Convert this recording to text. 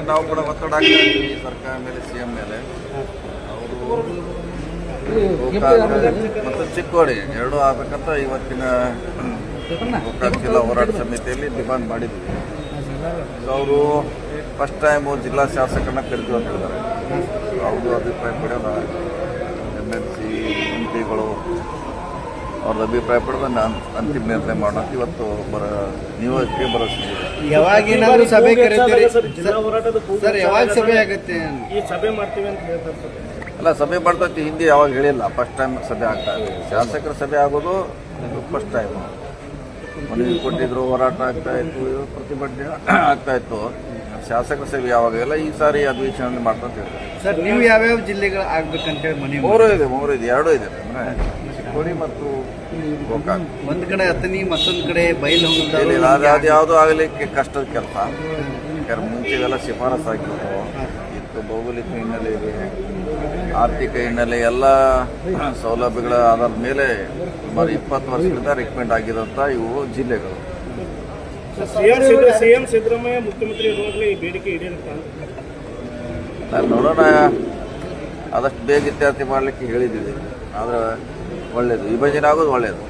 ನಾವು ಕೂಡ ಒತ್ತಡ ಹಾಕ್ತಾ ಇದ್ದೀವಿ ಸರ್ಕಾರ ಮೇಲೆ, CM ಮೇಲೆ. ಅವರು ಮತ್ತು ಚಿಕ್ಕೋಡಿ ಎರಡೂ ಆಗಬೇಕಂತ ಇವತ್ತಿನ ಗೋಕಾಕ್ ಜಿಲ್ಲಾ ಹೋರಾಟ ಸಮಿತಿಯಲ್ಲಿ ಡಿಮಾಂಡ್ ಮಾಡಿದ್ವಿ. ಅವರು ಫಸ್ಟ್ ಟೈಮು ಜಿಲ್ಲಾ ಶಾಸಕರನ್ನ ಕರೆದು ಅಂತ ಹೇಳಿದ್ದಾರೆ. ಅವ್ರದ್ದು ಅಭಿಪ್ರಾಯ ಪಡೆಯೋಣ, MLC MP ಅವ್ರದ್ದು ಅಭಿಪ್ರಾಯ ಪಡೆದ ಅಂತಿಮ ನಿರ್ಣಯ ಮಾಡೋಣ. ಇವತ್ತು ನೀವಕ್ಕೆ ಭರವಸೆ ಇದೆ. ಯಾವಾಗೇನಾದ್ರೂ ಸಭೆ ಕರೀತೀರಿ ಸರ್? ಯಾವಾಗ ಸಭೆ ಆಗುತ್ತೆ? ಈ ಸಭೆ ಮಾಡ್ತೀವಿ ಅಂತ ಹೇಳ್ತಾರೆ ಸರ್. ಅಲ್ಲ, ಸಭೆ ಮಾಡ್ತೈತಿ, ಹಿಂದೆ ಯಾವಾಗ ಹೇಳಿಲ್ಲ. ಫಸ್ಟ್ ಟೈಮ್ ಸಭೆ ಆಗ್ತಾ ಇದೆ. ಶಾಸಕರ ಸಭೆ ಆಗೋದು ಫಸ್ಟ್ ಟೈಮ್. ಮನವಿ ಕೊಟ್ಟಿದ್ರು, ಹೋರಾಟ ಆಗ್ತಾ ಇತ್ತು, ಪ್ರತಿಭಟನೆ ಆಗ್ತಾ ಇತ್ತು. ಶಾಸಕರ ಸಭೆ ಯಾವಾಗೆಲ್ಲ ಈ ಸಾರಿ ಅಧಿವೇಶನ ಮಾಡ್ತಾ ಹೇಳ್ತಾರೆ. ಸರ್, ನೀವು ಯಾವ್ಯಾವ ಜಿಲ್ಲೆಗಳು ಆಗ್ಬೇಕಂತೇಳಿ ಮನೆ? ಮೂರು ಇದೆ, ಎರಡೂ ಇದೆ. ಅಂದ್ರೆ ಚಿಕ್ಕೋಡಿ ಮತ್ತು ಗೋಕಾಕ್. ಒಂದ್ ಕಡೆ ಅಥಣಿ, ಮತ್ತೊಂದ್ ಕಡೆ ಬೈಲ್ ಅದು ಯಾವುದೂ ಆಗಲಿಕ್ಕೆ ಕಷ್ಟದ ಕೆಲಸ. ಯಾಕಂದ್ರೆ ಮುಂಚೆ ಇವೆಲ್ಲ ಶಿಫಾರಸು ಆಗಿತ್ತು. ಇತ್ತು ಭೌಗೋಳಿಕ ಹಿನ್ನೆಲೆ ಇದೆ, ಆರ್ಥಿಕ ಹಿನ್ನೆಲೆ, ಎಲ್ಲ ಸೌಲಭ್ಯಗಳ ಆಧಾರದ ಮೇಲೆ ಸುಮಾರು 20 ವರ್ಷದಿಂದ ರೆಕಮೆಂಡ್ ಆಗಿರೋಂಥ ಇವು ಜಿಲ್ಲೆಗಳು. ಸಿಎಂ ಸಿದ್ದರಾಮಯ್ಯ ಮುಖ್ಯಮಂತ್ರಿ ಇರುವಾಗಲೇ ಈ ಬೇಡಿಕೆ ಈಡೇರುತ್ತೆ. ನೋಡೋಣ, ಆದಷ್ಟು ಬೇಗ ಇತ್ಯರ್ಥ ಮಾಡಲಿಕ್ಕೆ ಹೇಳಿದ್ದೀವಿ. ಆದರೆ ಒಳ್ಳೆಯದು, ವಿಭಜನೆ ಆಗೋದು ಒಳ್ಳೆಯದು.